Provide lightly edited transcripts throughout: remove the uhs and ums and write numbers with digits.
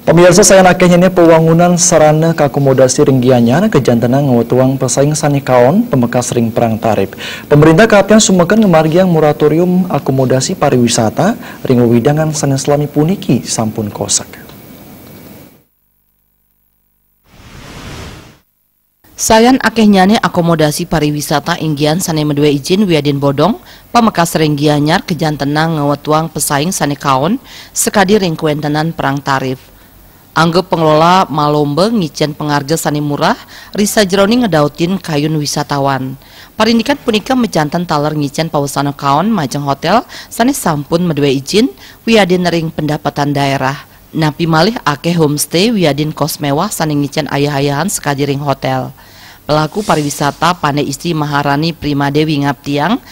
Pemirsa sayang akehnya pewangunan sarana keakomodasi ring Gianyar kejantenan ngawatuang pesaing sanikaon pemekas ring perang tarif. Pemerintah kaapnya sumekan ngemargiang moratorium akomodasi pariwisata ring widangan sanes selami puniki sampun kosak. Sayan akehnyane akomodasi pariwisata inggian sane medue izin wiadin bodong pemekas ring Gianyar kejantenan ngawatuang pesaing sanikaon sekadi ring kuentenan perang tarif. Anggap pengelola malombe ngicen pengarga sani murah, risa jeroni ngedautin kayun wisatawan. Parindikan punika mejantan taler ngicen pawasana kaon majeng hotel sani sampun medue izin wiadin ring pendapatan daerah. Napi malih akeh homestay wiadin kos mewah sani ngicen ayah-ayahan sekadi ring hotel. Pelaku pariwisata Pane Istri Maharani Primadewi ngaptiang,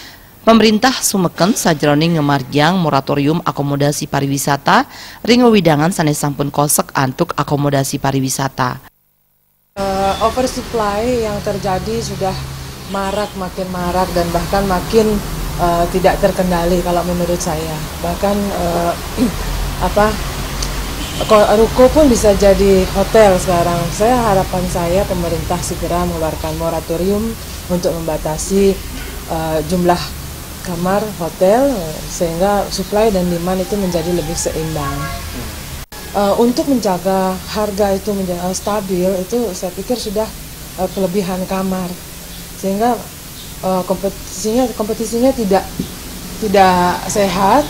pemerintah sumeken sajroning ngemargiang moratorium akomodasi pariwisata ring widangan sanes sampun kosek antuk akomodasi pariwisata. Oversupply yang terjadi sudah makin marak dan bahkan makin tidak terkendali kalau menurut saya. Bahkan ruko pun bisa jadi hotel sekarang. Harapan saya pemerintah segera mengeluarkan moratorium untuk membatasi jumlah kamar hotel sehingga supply dan demand itu menjadi lebih seimbang. Untuk menjaga harga itu menjadi stabil itu saya pikir sudah kelebihan kamar sehingga kompetisinya tidak sehat.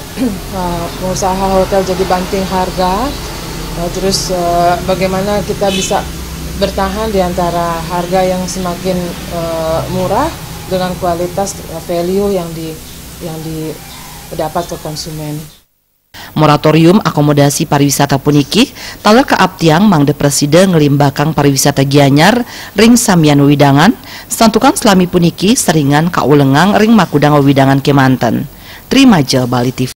Pengusaha hotel jadi banting harga. Terus bagaimana kita bisa bertahan di antara harga yang semakin murah dengan kualitas value yang didapat ke konsumen. Moratorium akomodasi pariwisata puniki taler kaaptiang mangde presiden ngelimbakang pariwisata Gianyar ring samian widangan santukan selami puniki seringan kaulengang ring makudang widangan kemanten. Terima je Bali TV.